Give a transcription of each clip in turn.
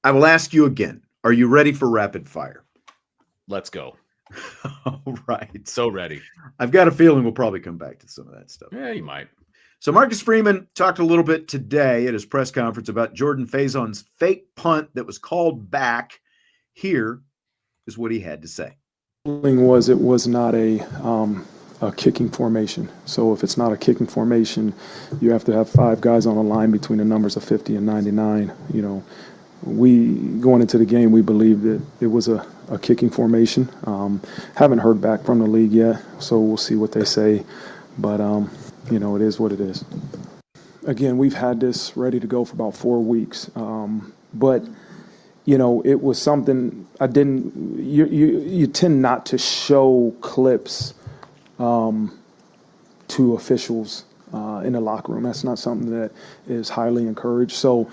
I will ask you again. Are you ready for rapid fire? Let's go. All right. So ready. I've got a feeling we'll probably come back to some of that stuff. Yeah, you might. So Marcus Freeman talked a little bit today at his press conference about Jordan Faison's fake punt that was called back. Here is what he had to say. It was not a kicking formation. So if it's not a kicking formation, you have to have 5 guys on a line between the numbers of 50 and 99. We going into the game, we believed that it was a kicking formation. Haven't heard back from the league yet, so we'll see what they say. But it is what it is. Again, we've had this ready to go for about 4 weeks, but it was something I didn't. You tend not to show clips to officials in the locker room. That's not something that is highly encouraged. So,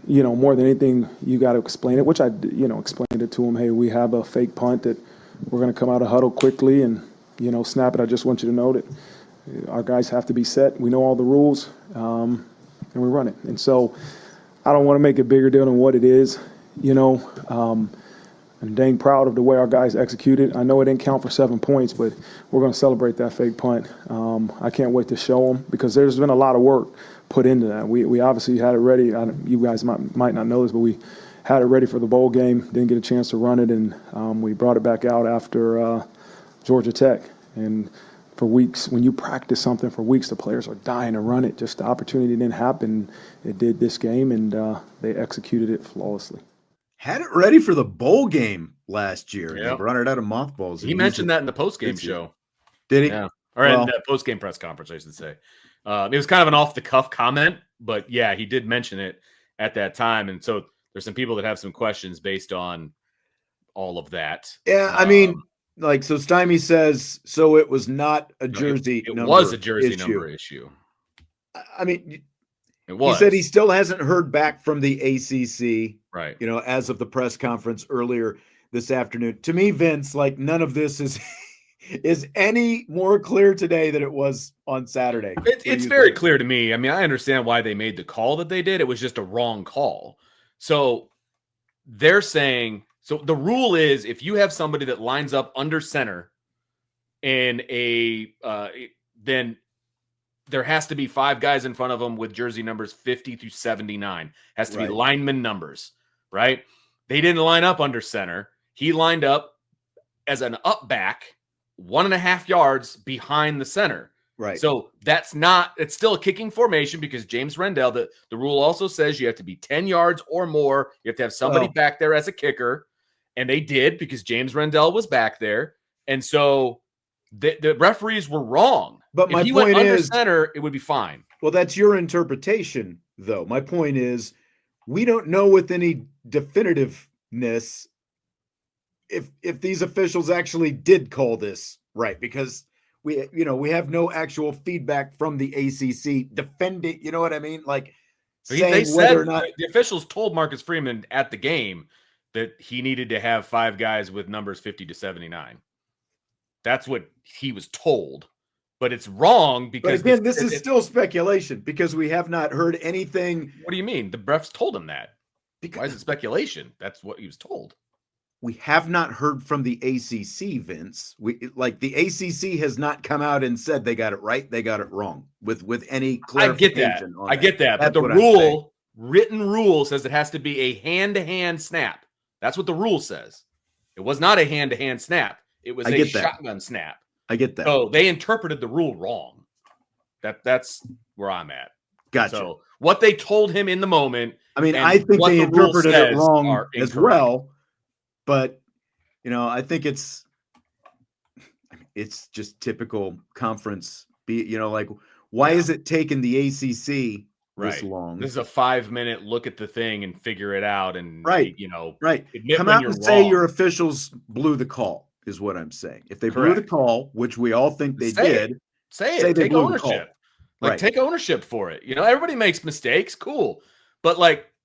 more than anything, you got to explain it, which I explained it to them. Hey, we have a fake punt that we're going to come out of huddle quickly and, snap it. I just want you to know that our guys have to be set. We know all the rules, and we run it. And so I don't want to make a bigger deal than what it is. I'm dang proud of the way our guys executed. I know it didn't count for 7 points, but we're going to celebrate that fake punt. I can't wait to show them because there's been a lot of work put into that. We obviously had it ready. You guys might not know this, but we had it ready for the bowl game. Didn't get a chance to run it, and we brought it back out after Georgia Tech. And for weeks, when you practice something for weeks, the players are dying to run it. Just the opportunity didn't happen. It did this game, and they executed it flawlessly. Had it ready for the bowl game last year. Yep. They run it out of mothballs. He mentioned that in the post-game show. Did he? Yeah. Or in the post-game press conference, I should say. It was kind of an off-the-cuff comment, but yeah, he did mention it at that time. And so there's some people that have some questions based on all of that. Yeah, I mean, so Stymie says, so it was not a jersey number. It number was a jersey issue. Number issue. I mean, it was. He said he still hasn't heard back from the ACC. Right. As of the press conference earlier this afternoon. To me, Vince, none of this is any more clear today than it was on Saturday. It's very clear to me. I mean, I understand why they made the call that they did. It was just a wrong call. So they're saying, so the rule is if you have somebody that lines up under center and then there has to be 5 guys in front of them with jersey numbers 50 through 79. Has to be lineman numbers, right? They didn't line up under center. He lined up as an up back 1.5 yards behind the center. Right. So it's still a kicking formation because James Rendell, the rule also says you have to be 10 yards or more. You have to have somebody back there as a kicker. And they did because James Rendell was back there. And so the referees were wrong. But if he went under center, it would be fine. Well, that's your interpretation, though. My point is, we don't know with any definitiveness if these officials actually did call this right, because we have no actual feedback from the ACC defending. You know what I mean? They said or not the officials told Marcus Freeman at the game that he needed to have 5 guys with numbers 50 to 79. That's what he was told. But it's wrong because... But again, this is still speculation because we have not heard anything. What do you mean? The refs told him that. Why is it speculation? That's what he was told. We have not heard from the ACC, Vince. The ACC has not come out and said they got it right, they got it wrong with any clarification. I get that. But the written rule says it has to be a hand-to-hand snap. That's what the rule says. It was not a hand-to-hand snap. It was a shotgun snap. I get that. So they interpreted the rule wrong. That's where I'm at. Gotcha. So what they told him in the moment. I mean, I think they interpreted it wrong as well. But I think it's just typical conference. Why is it taking the ACC this long? This is a 5-minute look at the thing and figure it out, and right. Come out and say your officials blew the call. Is what I'm saying. If they blew the call, which we all think they did, say it. Take ownership. Take ownership for it. Everybody makes mistakes. Cool. But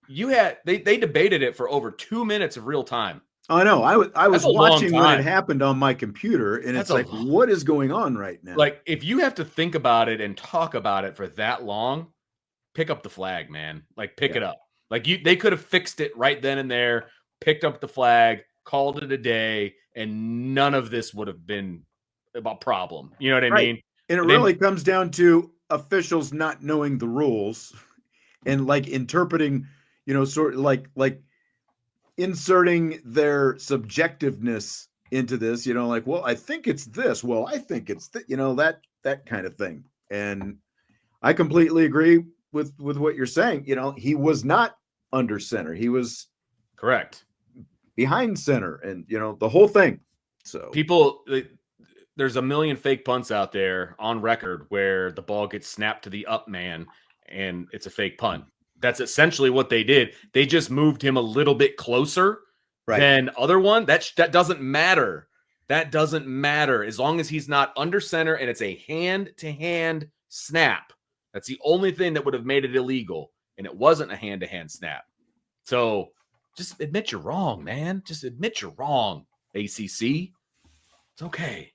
they debated it for over 2 minutes of real time. I know. I was watching when it happened on my computer, and it's what is going on right now? If you have to think about it and talk about it for that long, pick up the flag, man. Pick it up. Like they could have fixed it right then and there, picked up the flag, called it a day, and none of this would have been a problem. You know what I mean? And it really comes down to officials not knowing the rules and like interpreting, sort of like inserting their subjectiveness into this, like, well, I think it's this. Well, I think it's that kind of thing. And I completely agree with what you're saying. He was not under center. He was correct behind center, and the whole thing. So there's a million fake punts out there on record where the ball gets snapped to the up man and it's a fake punt. That's essentially what they did. They just moved him a little bit closer than other one. That doesn't matter. That doesn't matter as long as he's not under center and it's a hand-to-hand snap. That's the only thing that would have made it illegal, and it wasn't a hand-to-hand snap. So just admit you're wrong, man. Just admit you're wrong, ACC. It's okay.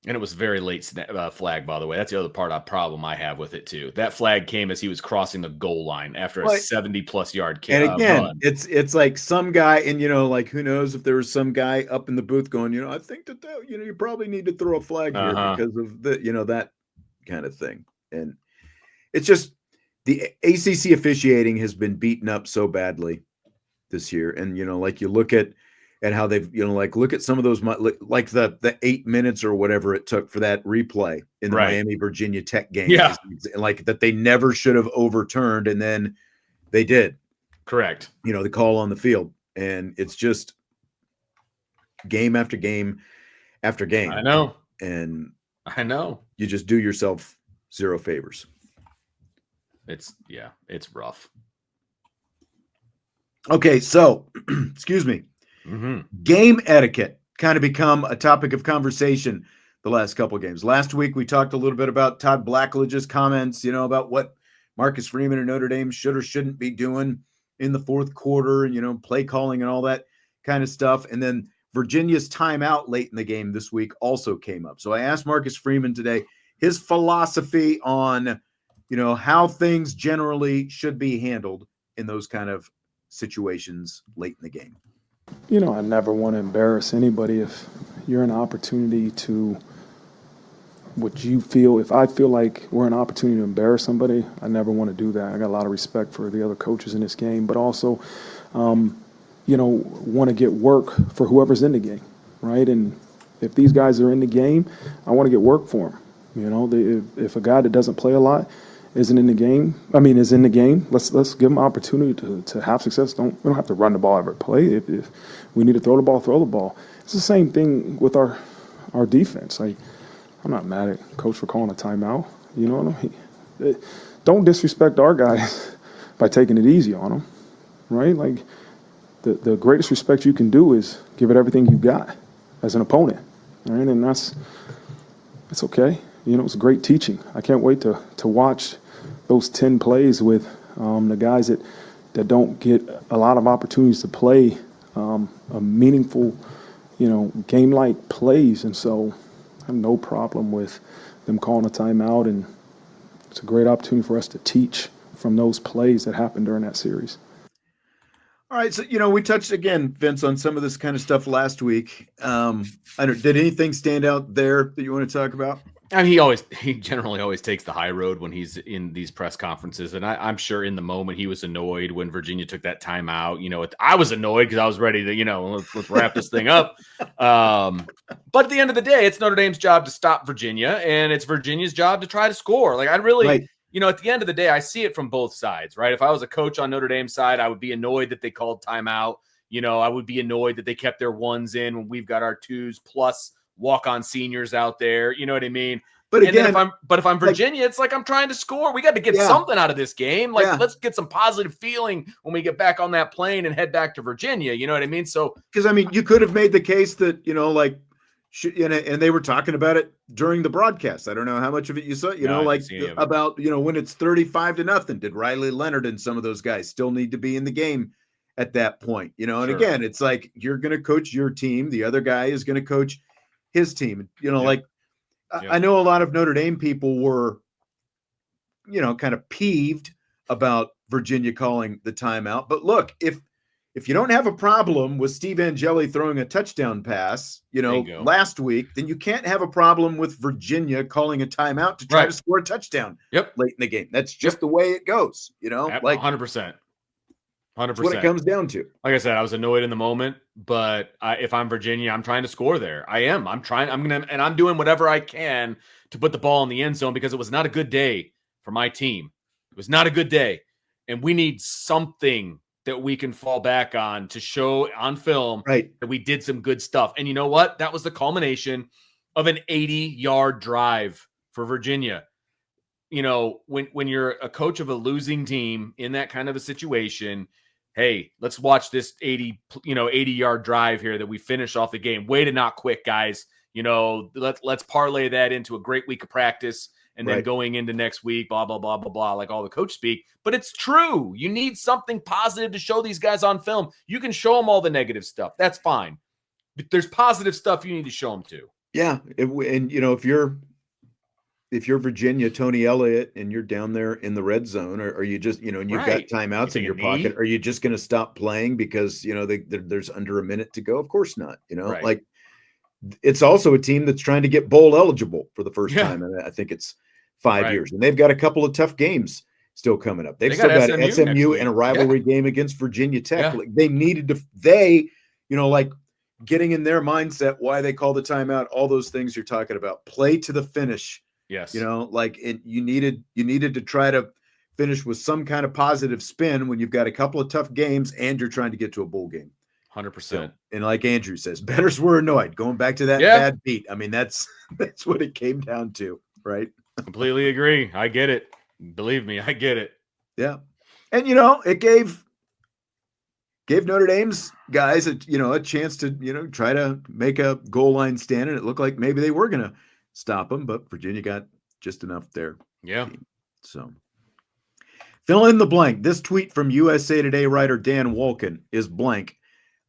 And it was very late flag, by the way. That's the other problem I have with it, too. That flag came as he was crossing the goal line after a 70-plus yard kick. And again, run. It's like some guy, and, like, who knows if there was some guy up in the booth going, I think that, you probably need to throw a flag here because of the, that kind of thing. And it's just the ACC officiating has been beaten up so badly this year. And, like you look at how they've, like, look at some of those, like the 8 minutes or whatever it took for that replay in the Miami Virginia Tech game. Yeah. Like that they never should have overturned. And then they did. Correct. The call on the field. And it's just game after game after game. I know. And I know. You just do yourself zero favors. It's rough. Okay. So, excuse me. Mm-hmm. Game etiquette kind of become a topic of conversation the last couple of games. Last week, we talked a little bit about Todd Blackledge's comments, about what Marcus Freeman and Notre Dame should or shouldn't be doing in the fourth quarter and, play calling and all that kind of stuff. And then Virginia's timeout late in the game this week also came up. So I asked Marcus Freeman today his philosophy on, how things generally should be handled in those kind of situations late in the game. I never want to embarrass anybody. If you're an opportunity to, if I feel like we're an opportunity to embarrass somebody, I never want to do that. I got a lot of respect for the other coaches in this game, but also, want to get work for whoever's in the game, right? And if these guys are in the game, I want to get work for them. If a guy that doesn't play a lot is in the game, let's give them opportunity to have success. We don't have to run the ball every play. If we need to throw the ball. It's the same thing with our defense. Like, I'm not mad at coach for calling a timeout. Don't disrespect our guys by taking it easy on them, right? Like, the greatest respect you can do is give it everything you got as an opponent, right? And it's okay. It's great teaching. I can't wait to watch those 10 plays with the guys that don't get a lot of opportunities to play a meaningful, game-like plays. And so I have no problem with them calling a timeout, and it's a great opportunity for us to teach from those plays that happened during that series. All right, so we touched again, Vince, on some of this kind of stuff last week. Did anything stand out there that you want to talk about? I mean, he generally always takes the high road when he's in these press conferences, and I'm sure in the moment he was annoyed when Virginia took that timeout. I was annoyed because I was ready to, let's wrap this thing up. But at the end of the day, it's Notre Dame's job to stop Virginia, and it's Virginia's job to try to score. Like, I really. Right. At the end of the day, I see it from both sides, right? If I was a coach on Notre Dame's side, I would be annoyed that they called timeout. I would be annoyed that they kept their ones in when we've got our twos plus walk-on seniors out there. You know what I mean? But again, if I'm Virginia, it's like I'm trying to score. We got to get something out of this game. Like, let's get some positive feeling when we get back on that plane and head back to Virginia. You know what I mean? So, because you could have made the case that and they were talking about it during the broadcast. I don't know how much of it you saw, about, when it's 35-0, did Riley Leonard and some of those guys still need to be in the game at that point? And Sure. Again, it's like, you're going to coach your team. The other guy is going to coach his team. I know a lot of Notre Dame people were, kind of peeved about Virginia calling the timeout. But look, if you don't have a problem with Steve Angeli throwing a touchdown pass, Bingo. last week, then you can't have a problem with Virginia calling a timeout to try to score a touchdown late in the game. That's just the way it goes, like 100%. That's what it comes down to. Like I said, I was annoyed in the moment, but if I'm Virginia, I'm trying to score there. I am. I'm doing whatever I can to put the ball in the end zone because it was not a good day for my team. It was not a good day. And we need something that we can fall back on to show on film that we did some good stuff. And you know what? That was the culmination of an 80-yard drive for Virginia. When you're a coach of a losing team in that kind of a situation, hey, let's watch this 80-yard drive here that we finish off the game. Way to not quit, guys. Let's parlay that into a great week of practice and then going into next week, blah, blah, blah, blah, blah, like all the coach speak. But it's true. You need something positive to show these guys on film. You can show them all the negative stuff. That's fine. But there's positive stuff you need to show them too. Yeah. And, if you're Virginia, Tony Elliott, and you're down there in the red zone, or you just, and you've got timeouts in your pocket, are you just going to stop playing because, there's under a minute to go? Of course not. Like it's also a team that's trying to get bowl eligible for the first time. And I think it's 5 years, and they've got a couple of tough games still coming up. They've still got SMU and a rivalry game against Virginia Tech. Like they needed to, like getting in their mindset, why they call the timeout, all those things you're talking about, play to the finish. Yes. You needed to try to finish with some kind of positive spin when you've got a couple of tough games and you're trying to get to a bowl game. 100%. So, and like Andrew says, bettors were annoyed. Going back to that bad beat. I mean, that's what it came down to, right? Completely agree. I get it. Believe me, I get it. Yeah. And it gave Notre Dame's guys a chance to, try to make a goal line stand, and it looked like maybe they were going to stop them, but Virginia got just enough there. Yeah. So fill in the blank. This tweet from USA Today writer Dan Wolken is blank.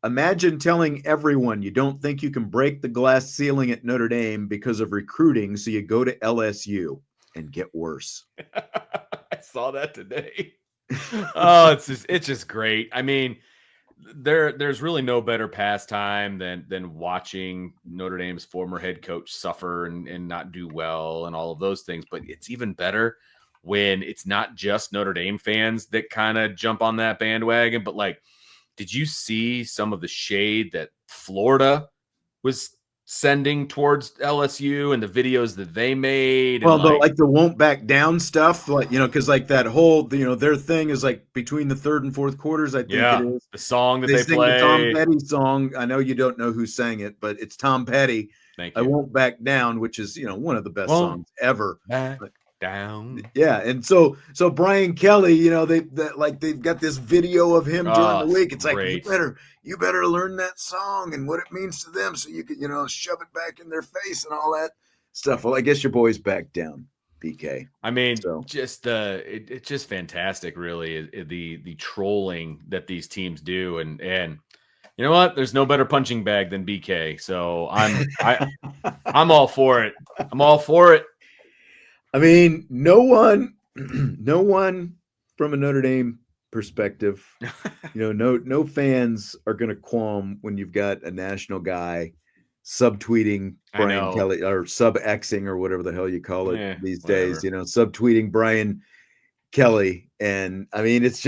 Imagine telling everyone you don't think you can break the glass ceiling at Notre Dame because of recruiting, so you go to LSU and get worse. I saw that today. Oh, it's just great. I mean, there's really no better pastime than watching Notre Dame's former head coach suffer and not do well and all of those things. But it's even better when it's not just Notre Dame fans that kind of jump on that bandwagon. But like, did you see some of the shade that Florida was sending towards LSU and the videos that they made? Well, the won't back down stuff, because that whole, their thing is like between the third and fourth quarters, I think it is. The song that they sing play. The Tom Petty song. I know you don't know who sang it, but it's Tom Petty. Thank you. I Won't Back Down, which is, one of the best songs ever. Down. Yeah. And so Brian Kelly, they've got this video of him during the week. It's great. like, you better learn that song and what it means to them so you can, shove it back in their face and all that stuff. Well, I guess your boy's back down, BK. I mean, it's just fantastic, really, the trolling that these teams do. And you know what? There's no better punching bag than BK. So I'm all for it. I'm all for it. I mean, no one from a Notre Dame perspective, no fans are going to qualm when you've got a national guy subtweeting Brian Kelly or sub-Xing or whatever the hell you call it these days, subtweeting Brian Kelly. And I mean, it's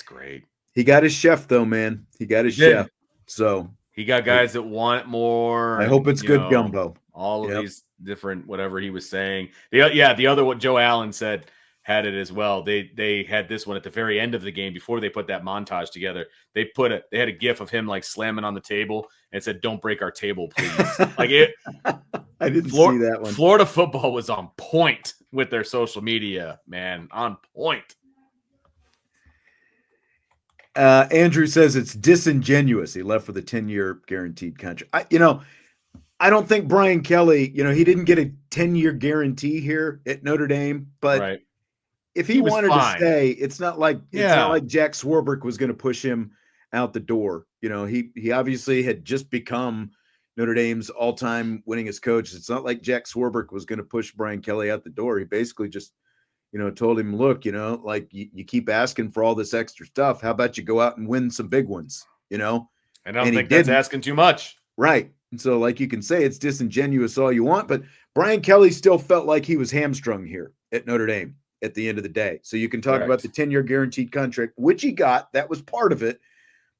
great. He got his chef though, man. He got his chef. So he got guys that want more. I hope it's good gumbo. All of these different, whatever he was saying. The other what Joe Allen said had it as well. They had this one at the very end of the game before they put that montage together. They had a gif of him like slamming on the table and it said, "Don't break our table, please." Like it. I didn't see that one. Florida football was on point with their social media, man, on point. Andrew says it's disingenuous. He left with a 10-year guaranteed contract. I don't think Brian Kelly, he didn't get a 10-year guarantee here at Notre Dame, but if he wanted to stay, it's not like Jack Swarbrick was going to push him out the door. He obviously had just become Notre Dame's all-time winningest coach. It's not like Jack Swarbrick was going to push Brian Kelly out the door. He basically just, told him, look, like you keep asking for all this extra stuff. How about you go out and win some big ones, And I don't And he think that's didn't. asking too much. Right. And so, like, you can say it's disingenuous all you want, but Brian Kelly still felt like he was hamstrung here at Notre Dame at the end of the day. So you can talk about the 10-year guaranteed contract, which he got. That was part of it.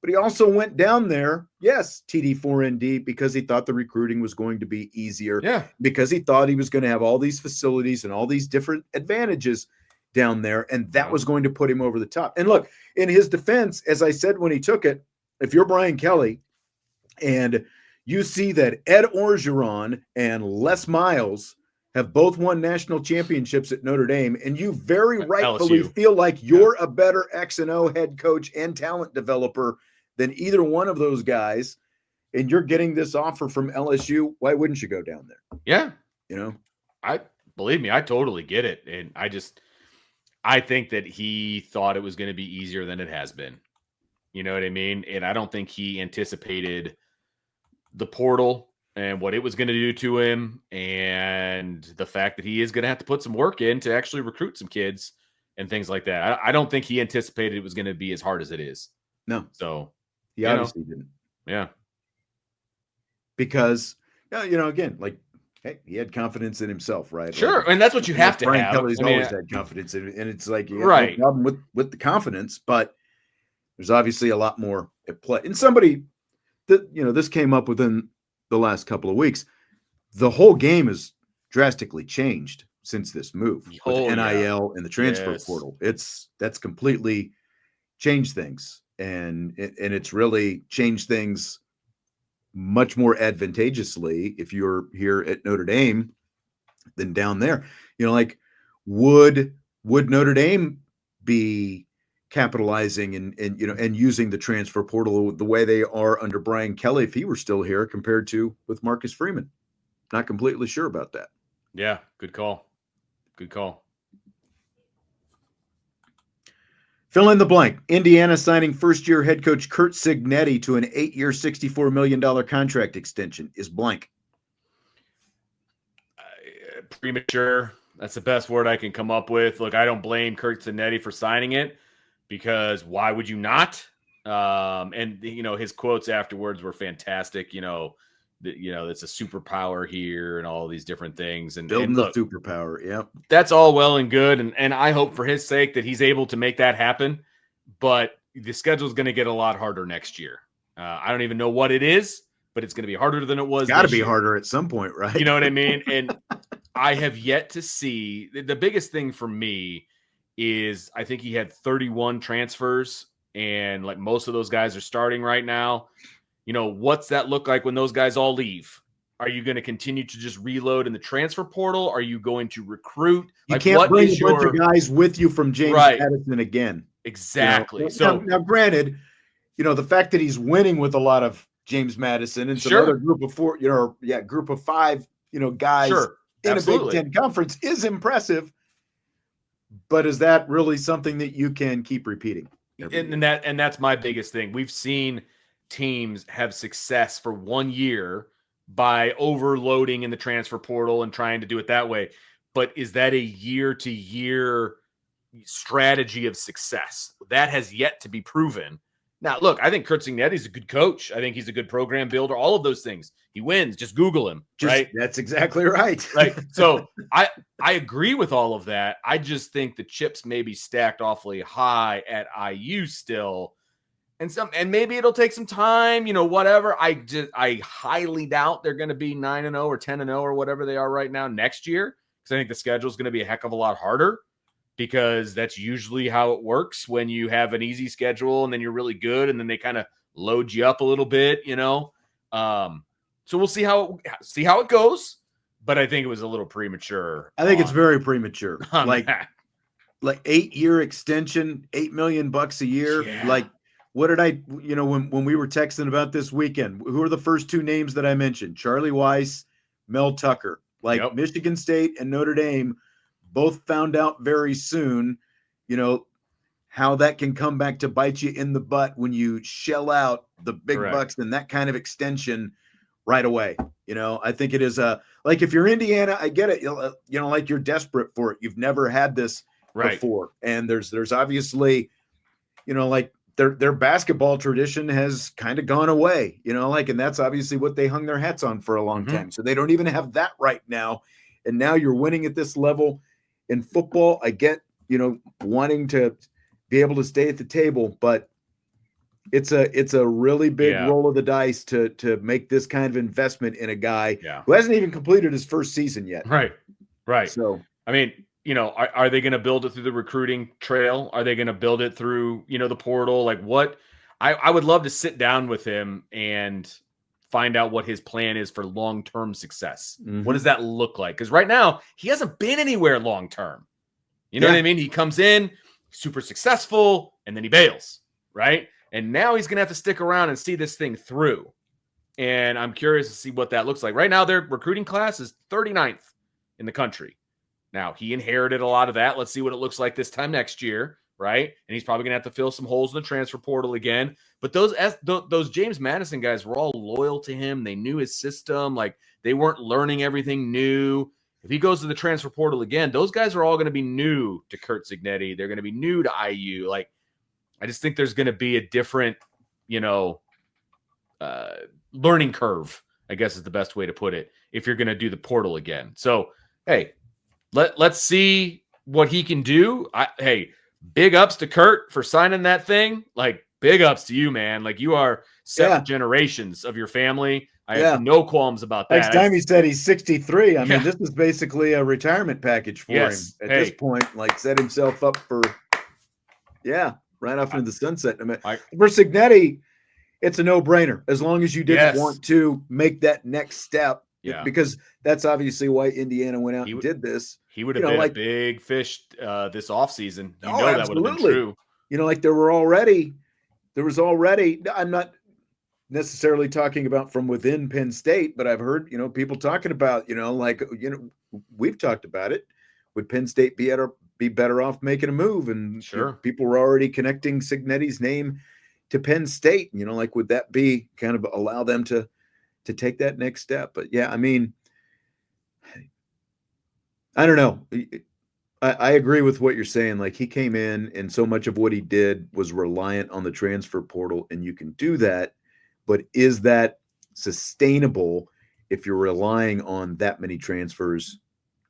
But he also went down there, yes, TD4ND, because he thought the recruiting was going to be easier. Yeah. Because he thought he was going to have all these facilities and all these different advantages down there. And that was going to put him over the top. And look, in his defense, as I said when he took it, if you're Brian Kelly and you see that Ed Orgeron and Les Miles have both won national championships at Notre Dame, and you very rightfully LSU. feel like you're a better X and O head coach and talent developer than either one of those guys, and you're getting this offer from LSU, why wouldn't you go down there? Yeah. I believe me, I totally get it. And I think that he thought it was going to be easier than it has been. You know what I mean? And I don't think he anticipated the portal and what it was going to do to him, and the fact that he is going to have to put some work in to actually recruit some kids and things like that. I don't think he anticipated it was going to be as hard as it is. No. So he obviously didn't. Yeah. Because, again, like, hey, he had confidence in himself, right? Sure. Like, and that's what you have to Brian have. Kelly's always had confidence in it, and it's like, right. No problem with the confidence, but there's obviously a lot more at play. And somebody that, this came up within the last couple of weeks. The whole game has drastically changed since this move with NIL and the transfer portal. That's completely changed things, and it's really changed things much more advantageously if you're here at Notre Dame than down there. Like, would Notre Dame be capitalizing and using the transfer portal the way they are under Brian Kelly if he were still here compared to with Marcus Freeman? Not completely sure about that. Yeah, good call. Good call. Fill in the blank. Indiana signing first-year head coach Curt Cignetti to an 8-year, $64 million contract extension is blank. Premature. That's the best word I can come up with. Look, I don't blame Curt Cignetti for signing it, because why would you not? And his quotes afterwards were fantastic. It's a superpower here and all these different things. And building the superpower. Yep. That's all well and good. And I hope for his sake that he's able to make that happen. But the schedule is going to get a lot harder next year. I don't even know what it is, but it's going to be harder than it was. Got to be harder at some point, right? You know what I mean? And I have yet to see the biggest thing for me is I think he had 31 transfers, and like most of those guys are starting right now. What's that look like when those guys all leave? Are you going to continue to just reload in the transfer portal? Are you going to recruit? You can't bring a bunch of guys with you from James Madison again. Exactly. Now, granted, the fact that he's winning with a lot of James Madison and some other group of four, group of five, guys in a Big Ten conference is impressive. But is that really something that you can keep repeating? And that's my biggest thing. We've seen teams have success for 1 year by overloading in the transfer portal and trying to do it that way. But is that a year-to-year strategy of success? That has yet to be proven. Now, look, I think Curt Cignetti is a good coach. I think he's a good program builder, all of those things. He wins. Just Google him, right? That's exactly right. Right. So I agree with all of that. I just think the chips may be stacked awfully high at IU still. And maybe it'll take some time, whatever. I highly doubt they're going to be 9-0 or 10-0 or whatever they are right now next year, because I think the schedule is going to be a heck of a lot harder, because that's usually how it works when you have an easy schedule and then you're really good and then they kind of load you up a little bit, So we'll see how it goes, but I think it was a little premature. I think it's very premature. Like that. 8-year extension, $8 million a year. Yeah. Like, what did I, when we were texting about this weekend, who are the first two names that I mentioned? Charlie Weiss, Mel Tucker. Like, Michigan State and Notre Dame both found out very soon, how that can come back to bite you in the butt when you shell out the big bucks and that kind of extension right away. I think it is like, if you're Indiana, I get it. Like, you're desperate for it. You've never had this Right. before. And there's obviously, like their basketball tradition has kind of gone away, and that's obviously what they hung their hats on for a long time. So they don't even have that right now. And now you're winning at this level in football. I get, wanting to be able to stay at the table, but it's a really big roll of the dice to make this kind of investment in a guy who hasn't even completed his first season yet. Right. So, I mean, are they going to build it through the recruiting trail? Are they going to build it through, the portal? Like what? I would love to sit down with him and find out what his plan is for long-term success. What does that look like? Because right now he hasn't been anywhere long-term. You know what I mean? He comes in super successful and then he bails, right? And now he's going to have to stick around and see this thing through. And I'm curious to see what that looks like. Right now, their recruiting class is 39th in the country. Now, he inherited a lot of that. Let's see what it looks like this time next year, right? And he's probably going to have to fill some holes in the transfer portal again. But those James Madison guys were all loyal to him. They knew his system. Like, they weren't learning everything new. If he goes to the transfer portal again, those guys are all going to be new to Curt Cignetti. They're going to be new to IU. Like, I just think there's going to be a different, learning curve, I guess is the best way to put it, if you're going to do the portal again. So, hey, let's see what he can do. Hey, big ups to Curt for signing that thing. Like, big ups to you, man. Like, you are seven generations of your family. I have no qualms about that. Next time he said he's 63. I mean, this is basically a retirement package for him at this point. Like, set himself up for, right off into the sunset. I mean, for Cignetti, it's a no-brainer as long as you didn't want to make that next step. Because that's obviously why Indiana went out and did this. He would have been a big fish this offseason. That would have been true. Like there was already, I'm not necessarily talking about from within Penn State, but I've heard, people talking about, we've talked about it. Would Penn State be better off making a move? And people were already connecting Cignetti's name to Penn State. Would that be kind of allow them to take that next step? But I mean, I don't know. I agree with what you're saying. Like, he came in and so much of what he did was reliant on the transfer portal, and you can do that. But is that sustainable if you're relying on that many transfers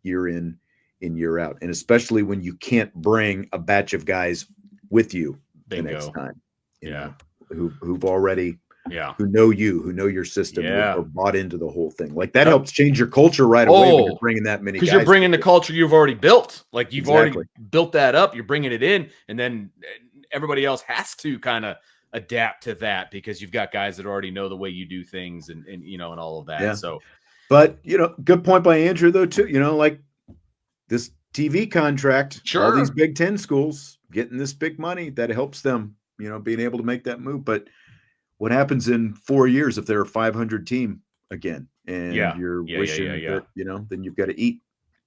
year in and year out? And especially when you can't bring a batch of guys with you the next time, you know, who've already, who know you, who know your system, or bought into the whole thing. Like, that helps change your culture right away when you're bringing that many guys. Because you're bringing the culture you've already built. Like, you've already built that up. You're bringing it in, and then everybody else has to kind of adapt to that because you've got guys that already know the way you do things and all of that. So, but good point by Andrew though too. Like this TV contract, all these Big Ten schools getting this big money that helps them, being able to make that move. But what happens in 4 years if they're a 500 team again, and you're wishing that then you've got to eat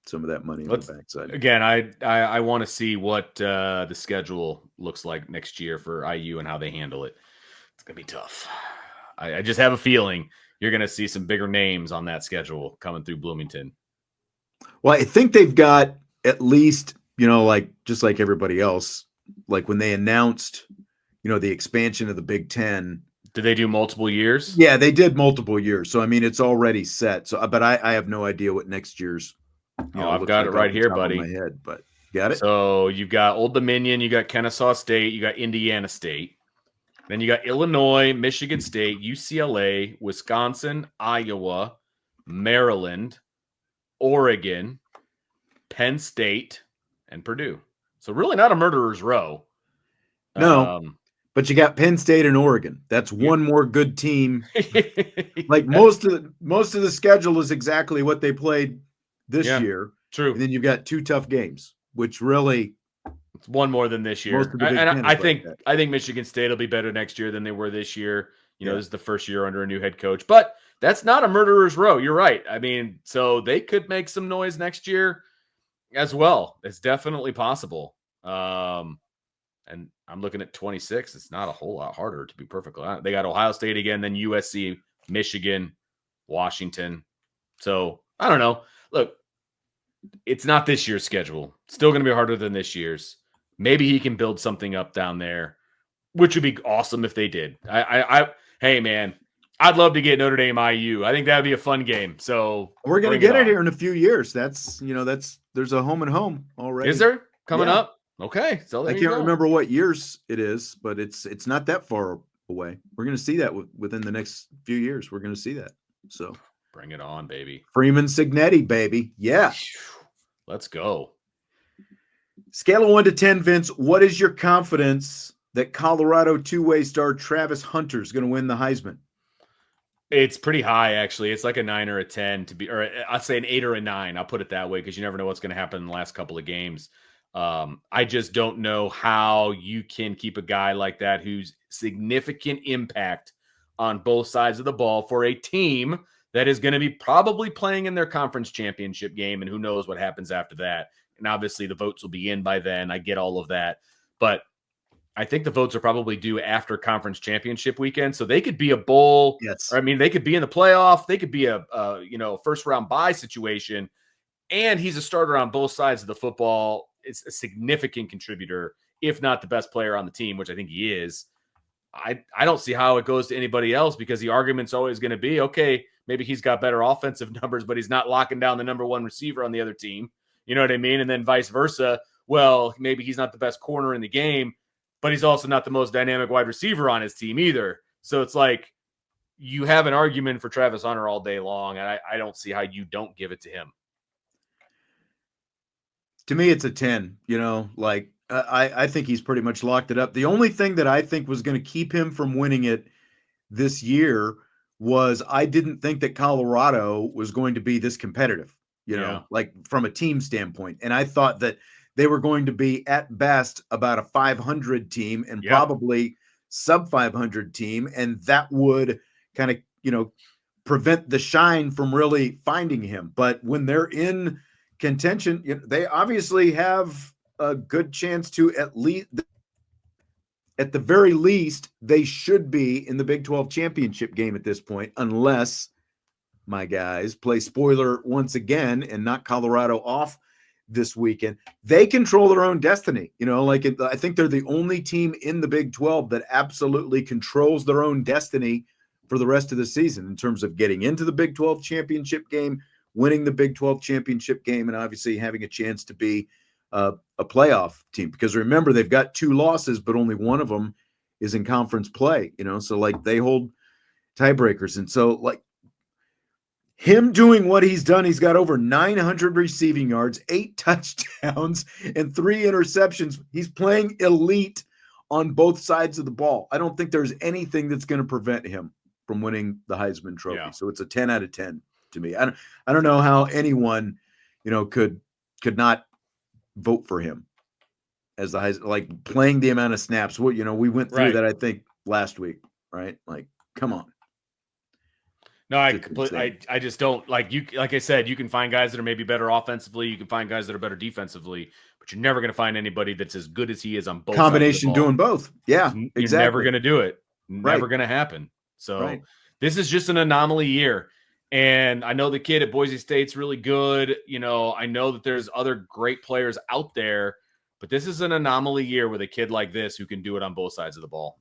some of that money on the backside. Again, I want to see what the schedule looks like next year for IU and how they handle it. It's gonna be tough. I just have a feeling you're gonna see some bigger names on that schedule coming through Bloomington. Well, I think they've got at least, just like everybody else, like when they announced, the expansion of the Big Ten. Did they do multiple years? Yeah, they did multiple years. So, I mean, it's already set. So, but I have no idea what next year's. I've got it right here, buddy. My head, but got it. So you've got Old Dominion, you got Kennesaw State, you got Indiana State, then you got Illinois, Michigan State, UCLA, Wisconsin, Iowa, Maryland, Oregon, Penn State, and Purdue. So really not a murderer's row. No, but you got Penn State and Oregon. That's one more good team. Like most of the schedule is exactly what they played this year. True. And then you've got 2 tough games, which really it's one more than this year. I think Michigan State will be better next year than they were this year. This is the first year under a new head coach, but that's not a murderer's row. You're right. I mean, so they could make some noise next year as well. It's definitely possible. And I'm looking at 26. It's not a whole lot harder, to be perfectly honest. They got Ohio State again, then USC, Michigan, Washington. So I don't know. Look, it's not this year's schedule. Still going to be harder than this year's. Maybe he can build something up down there, which would be awesome if they did. Hey man, I'd love to get Notre Dame IU. I think that would be a fun game. So we're going to get it here in a few years. There's a home and home already. Is there coming up? Okay. So I can't remember what years it is, but it's not that far away. We're going to see that within the next few years. We're going to see that. So bring it on, baby. Freeman Cignetti, baby. Yeah. Let's go. Scale of 1 to 10, Vince. What is your confidence that Colorado two-way star Travis Hunter is going to win the Heisman? It's pretty high, actually. It's like a 9 or a 10 or I'd say an 8 or a 9. I'll put it that way because you never know what's going to happen in the last couple of games. I just don't know how you can keep a guy like that who's significant impact on both sides of the ball for a team that is going to be probably playing in their conference championship game, and who knows what happens after that. And obviously the votes will be in by then. I get all of that. But I think the votes are probably due after conference championship weekend. So they could be a bowl. Yes. Or, I mean, they could be in the playoff. They could be a first round bye situation. And he's a starter on both sides of the football. It's a significant contributor, if not the best player on the team, which I think he is. I don't see how it goes to anybody else because the argument's always going to be, okay, maybe he's got better offensive numbers, but he's not locking down the number one receiver on the other team. You know what I mean? And then vice versa. Well, maybe he's not the best corner in the game, but he's also not the most dynamic wide receiver on his team either. So it's like you have an argument for Travis Hunter all day long, and I don't see how you don't give it to him. To me, it's a 10. I think he's pretty much locked it up. The only thing that I think was going to keep him from winning it this year was I didn't think that Colorado was going to be this competitive, like from a team standpoint. And I thought that they were going to be at best about a 500 team and probably sub 500 team. And that would kind of, prevent the shine from really finding him. But when they're in contention, they obviously have a good chance to at the very least, they should be in the Big 12 championship game at this point, unless my guys play spoiler once again and knock Colorado off this weekend. They control their own destiny. I think they're the only team in the Big 12 that absolutely controls their own destiny for the rest of the season in terms of getting into the Big 12 championship game, winning the Big 12 championship game, and obviously having a chance to be a playoff team. Because remember, they've got 2 losses, but only one of them is in conference play, so like they hold tiebreakers. And so like him doing what he's done, he's got over 900 receiving yards, 8 touchdowns, and 3 interceptions. He's playing elite on both sides of the ball. I don't think there's anything that's going to prevent him from winning the Heisman Trophy. Yeah. So it's a 10 out of 10 to me. I don't know how anyone, could not vote for him as the Heisman, like playing the amount of snaps. We went through that, I think, last week, right? Like, come on. No, I just don't like I said, you can find guys that are maybe better offensively. You can find guys that are better defensively, but you're never going to find anybody that's as good as he is on both combination sides of the ball. Doing both. Yeah, exactly. You're never going to do it. Never going to happen. So this is just an anomaly year. And I know the kid at Boise State's really good. I know that there's other great players out there, but this is an anomaly year with a kid like this who can do it on both sides of the ball.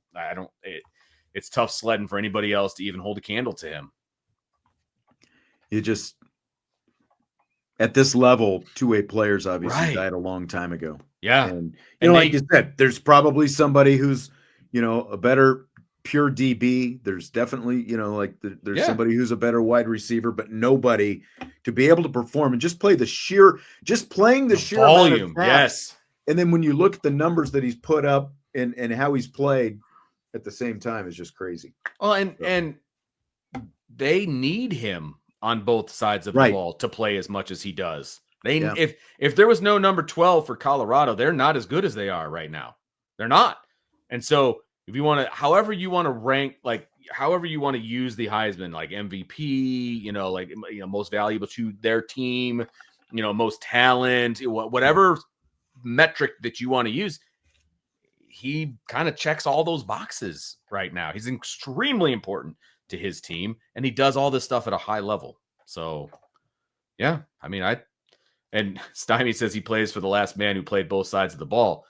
It's tough sledding for anybody else to even hold a candle to him. You just, at this level, 2-way players obviously died a long time ago. Yeah. And like you said, there's probably somebody who's, a better pure DB. There's definitely, there's somebody who's a better wide receiver, but nobody to be able to perform and just playing the sheer volume. Yes. And then when you look at the numbers that he's put up and how he's played at the same time is just crazy. Well, and they need him on both sides of the ball to play as much as he does. If there was no number 12 for Colorado, they're not as good as they are right now. They're not. And so if you want to, however you want to rank, like however you want to use the Heisman, like MVP, most valuable to their team, most talent, whatever metric that you want to use, he kind of checks all those boxes right now. He's extremely important to his team, and he does all this stuff at a high level. So, yeah, I mean, And Stymie says he plays for the last man who played both sides of the ball.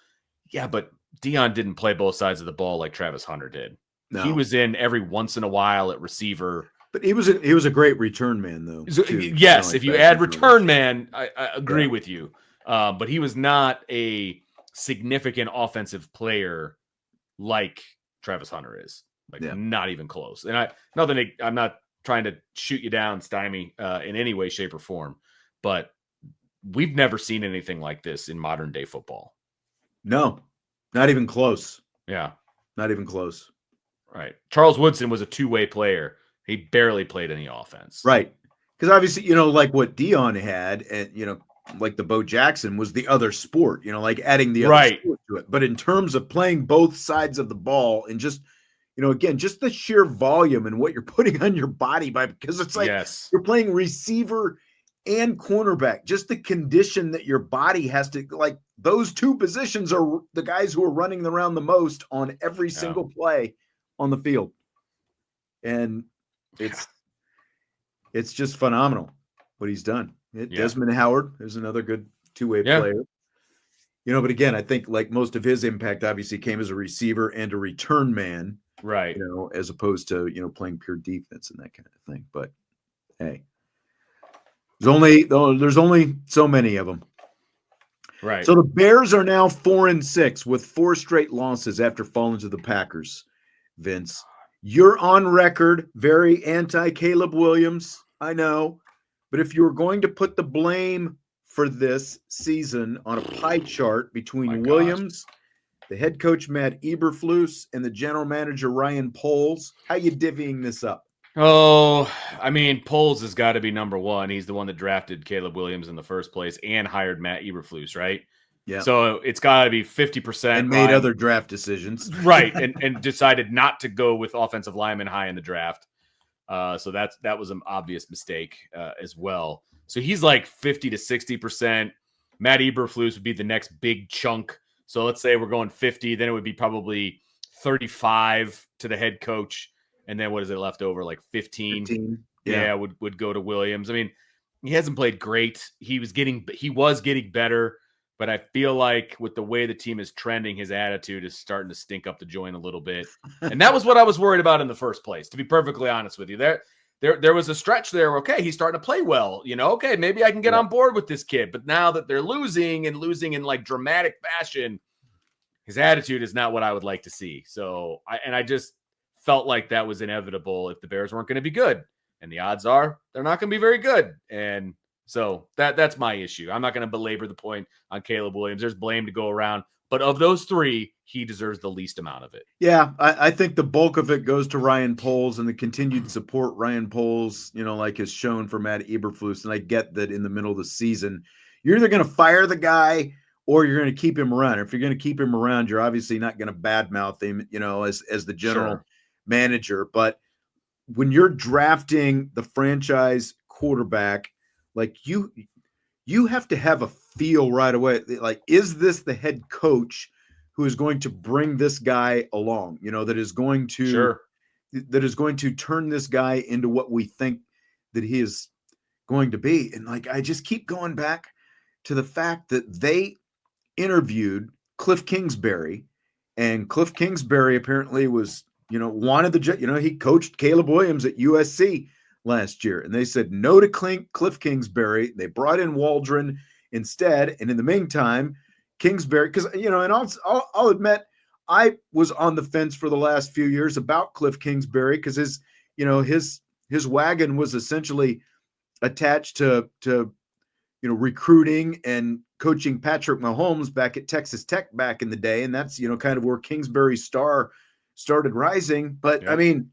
Yeah, but Dion didn't play both sides of the ball like Travis Hunter did. No. He was in every once in a while at receiver. But he was a great return man, though. Too, yes, if you add return man, I agree Yeah. with you. But he was not a significant offensive player like Travis Hunter is. Like, not even close. And I'm not trying to shoot you down, Stymie, in any way, shape, or form. But we've never seen anything like this in modern day football. No, not even close. Yeah. Not even close. Right. Charles Woodson was a two-way player. He barely played any offense. Right. Because obviously, like what Dion had, and, like the Bo Jackson was the other sport, like adding the other sport to it. But in terms of playing both sides of the ball and just, again, just the sheer volume and what you're putting on your body because it's like you're playing receiver and cornerback, just the condition that your body has to, like, those two positions are the guys who are running around the most on every single play on the field. And it's just phenomenal what he's done. Desmond Howard is another good two-way player. But again, I think like most of his impact obviously came as a receiver and a return man. Right. As opposed to, playing pure defense and that kind of thing. But hey, there's only so many of them. Right. So the Bears are now 4-6 with 4 straight losses after falling to the Packers. Vince, you're on record, very anti-Caleb Williams, I know. But if you were going to put the blame for this season on a pie chart between Williams, the head coach Matt Eberflus, and the general manager Ryan Poles, how you divvying this up? Oh, I mean, Poles has got to be number one. He's the one that drafted Caleb Williams in the first place and hired Matt Eberflus, right? Yeah. So it's got to be 50%. And made other draft decisions. Right. And decided not to go with offensive linemen high in the draft. So that was an obvious mistake as well. So he's like 50 to 60%. Matt Eberflus would be the next big chunk. So let's say we're going 50, then it would be probably 35 to the head coach. And then what is it left over? Like 15? Yeah, would go to Williams. I mean, he hasn't played great. He was getting better, but I feel like with the way the team is trending, his attitude is starting to stink up the joint a little bit. And that was what I was worried about in the first place, to be perfectly honest with you. There was a stretch there where, okay, he's starting to play well. Okay, maybe I can get on board with this kid. But now that they're losing in like dramatic fashion, his attitude is not what I would like to see. So I just felt like that was inevitable if the Bears weren't going to be good. And the odds are they're not going to be very good. And so that's my issue. I'm not going to belabor the point on Caleb Williams. There's blame to go around. But of those three, he deserves the least amount of it. Yeah, I think the bulk of it goes to Ryan Poles and the continued support Ryan Poles, like has shown for Matt Eberflus. And I get that in the middle of the season, you're either going to fire the guy or you're going to keep him around. If you're going to keep him around, you're obviously not going to badmouth him, as the general manager. But when you're drafting the franchise quarterback, like you have to have a feel right away. Like, is this the head coach who is going to bring this guy along, that is going to turn this guy into what we think that he is going to be. And like, I just keep going back to the fact that they interviewed Cliff Kingsbury, and Cliff Kingsbury apparently was, wanted he coached Caleb Williams at USC last year, and they said no to Cliff Kingsbury. They brought in Waldron instead. And in the meantime, Kingsbury, because, and I'll admit, I was on the fence for the last few years about Cliff Kingsbury because his wagon was essentially attached to recruiting and coaching Patrick Mahomes back at Texas Tech back in the day. And that's, kind of where Kingsbury's star started rising. But I mean,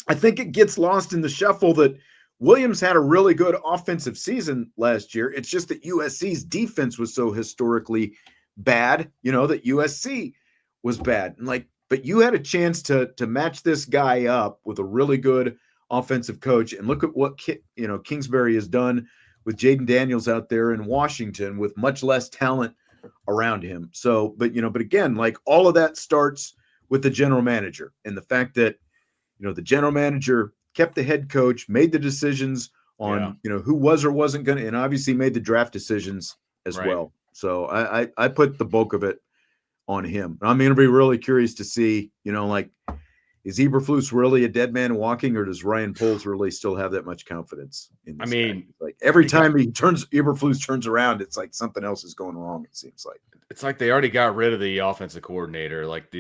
I think it gets lost in the shuffle that Williams had a really good offensive season last year. It's just that USC's defense was so historically bad, that USC was bad. And but you had a chance to match this guy up with a really good offensive coach. And look at what, Kingsbury has done with Jaden Daniels out there in Washington with much less talent around him. So, but again, like all of that starts with the general manager and the fact that, the general manager kept the head coach, made the decisions on, who was or wasn't going to, and obviously made the draft decisions as well. So I put the bulk of it on him. I'm going to be really curious to see, is Eberflus really a dead man walking, or does Ryan Poles really still have that much confidence in this guy? Like every time Eberflus turns around, it's like something else is going wrong, it seems like. It's like they already got rid of the offensive coordinator. Like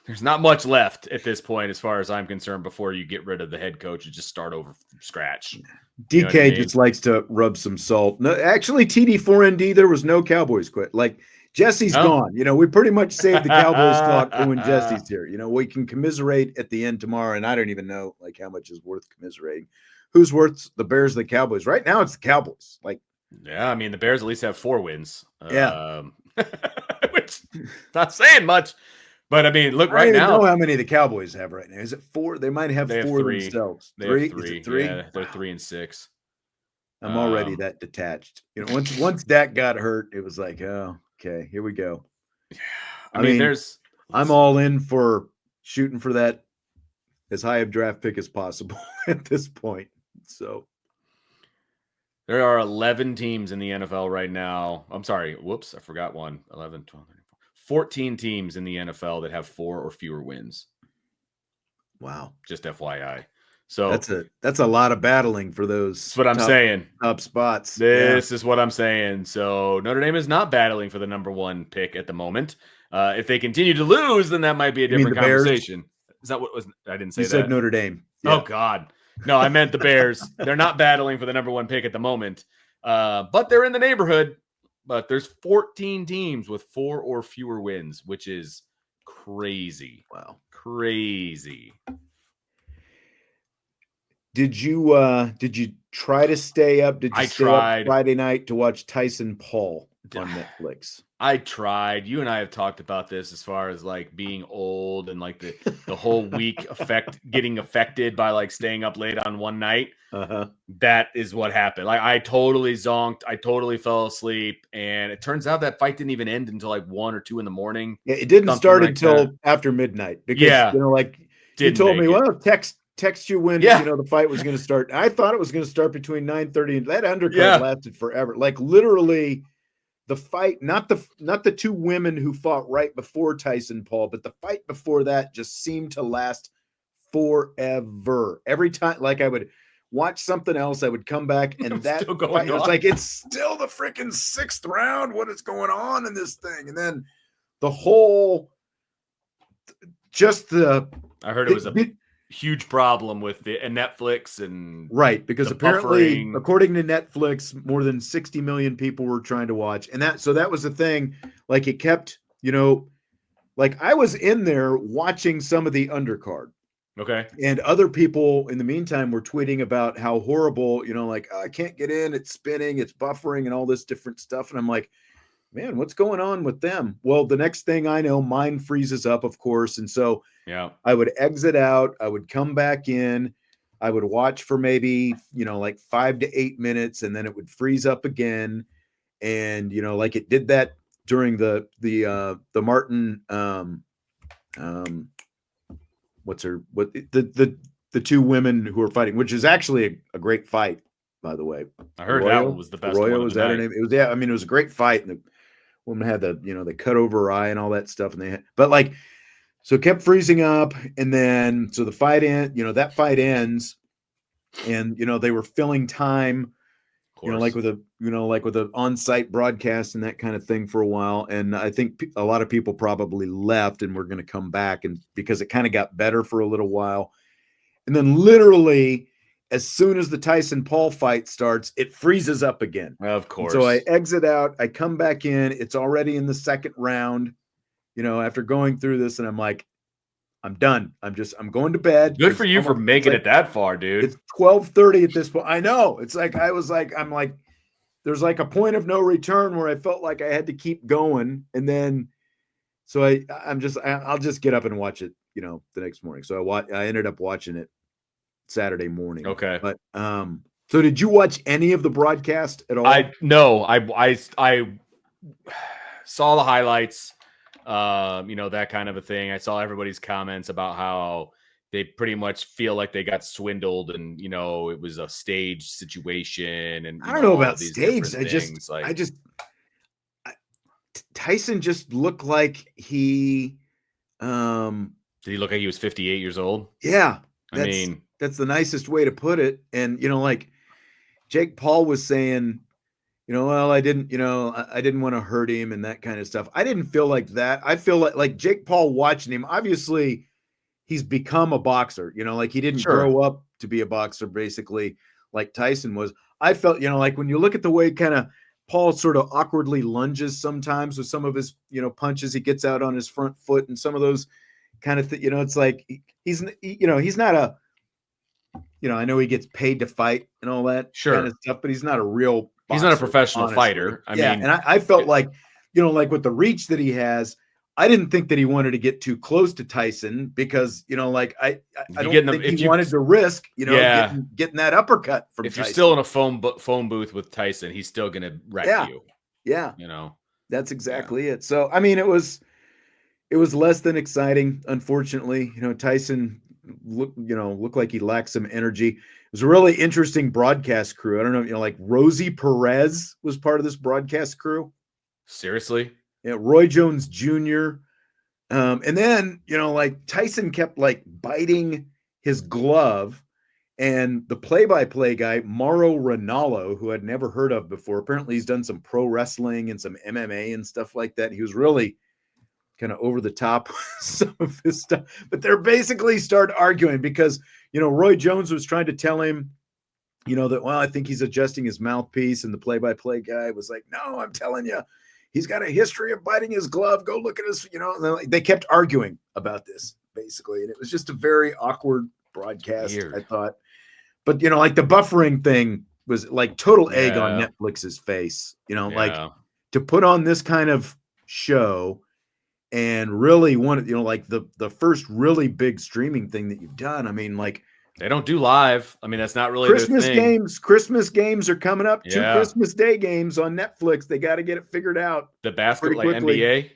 there's not much left at this point, as far as I'm concerned, before you get rid of the head coach and just start over from scratch. DK just likes to rub some salt. No, actually, TD4ND, there was no Cowboys quit. Like, Jesse's gone. We pretty much saved the Cowboys talk for when Jesse's here. We can commiserate at the end tomorrow, and I don't even know like how much is worth commiserating. Who's worth the Bears or the Cowboys? Right now, it's the Cowboys. Like, yeah, I mean, the Bears at least have 4 wins. Yeah, which not saying much. But I mean, look, right now, I don't know how many the Cowboys have right now. Is it 4? They might have 4 3. themselves. They 3? have 3. Is it 3? Yeah, they're 3-6. I'm already that detached. Once Dak got hurt, it was like, oh, okay, here we go. I mean, I'm all in for shooting for that as high a draft pick as possible at this point. So there are 11 teams in the NFL right now. I'm sorry. Whoops. I forgot one. 11, 12, 13, 14 teams in the NFL that have 4 or fewer wins. Wow. Just FYI. So that's a lot of battling for those. That's what I'm saying. Top spots. This is what I'm saying. So Notre Dame is not battling for the number 1 pick at the moment. If they continue to lose, then that might be a different conversation. Bears? Is that what was? I didn't say you that. You said Notre Dame. Yeah. Oh God. No, I meant the Bears. They're not battling for the number 1 pick at the moment, but they're in the neighborhood. But there's 14 teams with 4 or fewer wins, which is crazy. Wow, crazy. Did you try to stay up? Did you stay up Friday night to watch Tyson Paul on Netflix? I tried. You and I have talked about this as far as like being old and like the whole week getting affected by like staying up late on one night. Uh-huh. That is what happened. Like I totally zonked. I totally fell asleep. And it turns out that fight didn't even end until like 1 or 2 in the morning. Yeah, it didn't start until after midnight because, you told me, well, text you when the fight was going to start. I thought it was going to start between 9:30 and that undercard lasted forever. Like literally the fight, not the 2 women who fought right before Tyson Paul, but the fight before that just seemed to last forever. Every time, like I would watch something else, I would come back and that fight, it's like it's still the freaking 6th round. What is going on in this thing? And then the whole, I heard it was a huge problem with the Netflix and because apparently according to Netflix more than 60 million people were trying to watch, and that was the thing. Like it kept like I was in there watching some of the undercard, and other people in the meantime were tweeting about how horrible, like I can't get in, it's spinning, it's buffering and all this different stuff, and I'm like, man, what's going on with them? Well, the next thing I know, mine freezes up, of course. And so I would exit out, I would come back in, I would watch for maybe, like 5 to 8 minutes, and then it would freeze up again. And, like it did that during the Martin, the 2 women who were fighting, which is actually a great fight, by the way. I heard that one was the best. Arroyo, was that her name? It was, it was a great fight. And the woman had the cut over her eye and all that stuff. And so it kept freezing up. And then, so the fight that fight ends and, they were filling time, like with a on-site broadcast and that kind of thing for a while. And I think a lot of people probably left and were going to come back, and because it kind of got better for a little while. And then literally, as soon as the Tyson Paul fight starts, it freezes up again. Of course. And so I exit out, I come back in, it's already in the 2nd round, after going through this, and I'm like, I'm done. I'm going to bed. Good for you for making it that far, dude. It's 12:30 at this point. I know. It's like, I'm like, there's like a point of no return where I felt like I had to keep going. And then, so I'll just get up and watch it, the next morning. So I ended up watching it Saturday morning. Okay. But so did you watch any of the broadcast at all? I saw the highlights, that kind of a thing. I saw everybody's comments about how they pretty much feel like they got swindled and, it was a staged situation. And I don't know all about of these staged. different things. Tyson just looked like he, Did he look like he was 58 years old? yeah, I that's the nicest way to put it. And, like Jake Paul was saying, well, I didn't want to hurt him and that kind of stuff. I didn't feel like that. I feel like Jake Paul watching him, obviously he's become a boxer, like he didn't Sure. grow up to be a boxer, basically, like Tyson was. I felt, like when you look at the way kind of Paul sort of awkwardly lunges sometimes with some of his, punches, he gets out on his front foot and some of those kind of things, it's like he's not a, I know he gets paid to fight and all that kind of stuff, but he's not a real boxer, he's not a professional honestly. fighter. And I felt like, like with the reach that he has, I didn't think that he wanted to get too close to Tyson because, I don't think he wanted to risk, getting that uppercut from If Tyson. you're still in a phone booth with Tyson, he's still going to wreck you. Yeah. That's exactly it. So, it was less than exciting. Unfortunately, Tyson looked like he lacked some energy. It was a really interesting broadcast crew. I don't know, like Rosie Perez was part of this broadcast crew. Seriously? Yeah, Roy Jones Jr. And then, like Tyson kept like biting his glove, and the play-by-play guy, Mauro Ranallo, who I'd never heard of before, apparently he's done some pro wrestling and some MMA and stuff like that. He was really kind of over the top with some of his stuff, but they're basically started arguing because, Roy Jones was trying to tell him, that, well, I think he's adjusting his mouthpiece, and the play-by-play guy was like, no, I'm telling you, he's got a history of biting his glove. Go look at his, they kept arguing about this basically. And it was just a very awkward broadcast, I thought. But, like the buffering thing was like total egg on Netflix's face, like to put on this kind of show and really want to, like the first really big streaming thing that you've done. Like they don't do live. That's not really Christmas their thing. games. Christmas games are coming up. 2 Christmas Day games on Netflix. They got to get it figured out. The basketball, like NBA.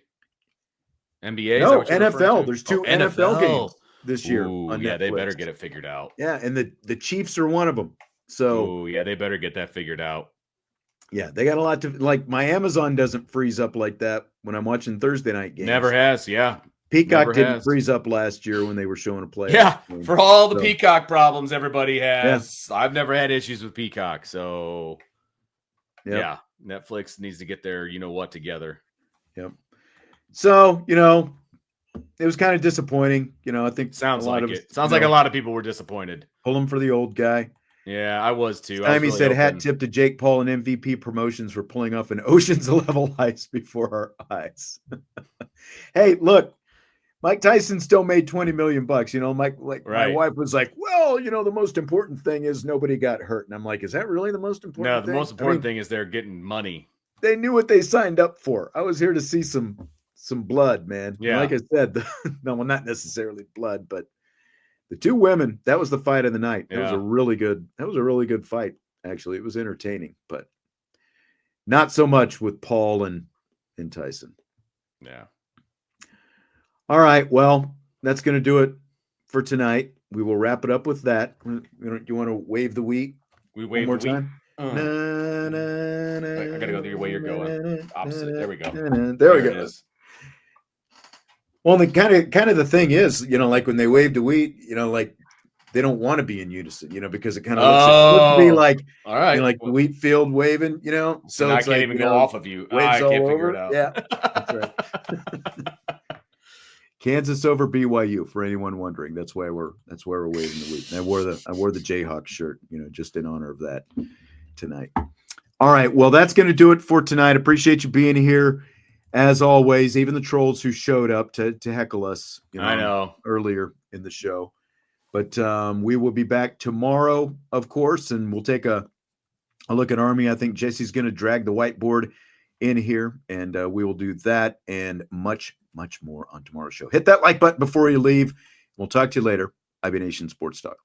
NBA? No, NFL. There's 2 NFL games this year. Ooh, on yeah, Netflix. They better get it figured out. Yeah, and the Chiefs are one of them. So, yeah, they better get that figured out. Yeah, they got a lot to like. My Amazon doesn't freeze up like that when I'm watching Thursday night games. Never has, yeah. Peacock didn't freeze up last year when they were showing a play. Yeah, for all the Peacock problems everybody has. Yeah. I've never had issues with Peacock, so yeah, Netflix needs to get their what together. Yep. So, it was kind of disappointing. I think sounds like a lot of people were disappointed. Pull him for the old guy. Yeah, I was too. He said hat tip to Jake Paul and MVP Promotions for pulling off an Ocean's level heist before our eyes. Hey, look, Mike Tyson still made $20 million. My wife was like, well, the most important thing is nobody got hurt. And I'm like, is that really the most important thing? No, the most important thing is they're getting money. They knew what they signed up for. I was here to see some blood, man. Yeah. And like I said, not necessarily blood, but the 2 women, that was the fight of the night. That was a really good fight. Actually, it was entertaining, but not so much with Paul and Tyson. Yeah. All right. Well, that's going to do it for tonight. We will wrap it up with that. You want to wave the wheat? We wave one more the time. I gotta go the way you're going. Opposite. There we go. There we go. Well, the kind of the thing is, like when they wave the wheat, like they don't want to be in unison, because it kind of looks to be like, all right, like the wheat field waving, So I can't even go off of you. I can't figure it out. Yeah, that's right. Kansas over BYU, for anyone wondering. That's why we're waving the wheat. And I wore the Jayhawk shirt, just in honor of that tonight. All right, well, that's going to do it for tonight. Appreciate you being here. As always, even the trolls who showed up to heckle us, I know, earlier in the show. But we will be back tomorrow, of course, and we'll take a look at Army. I think Jesse's going to drag the whiteboard in here, and we will do that and much, much more on tomorrow's show. Hit that like button before you leave. We'll talk to you later. IB Nation Sports Talk.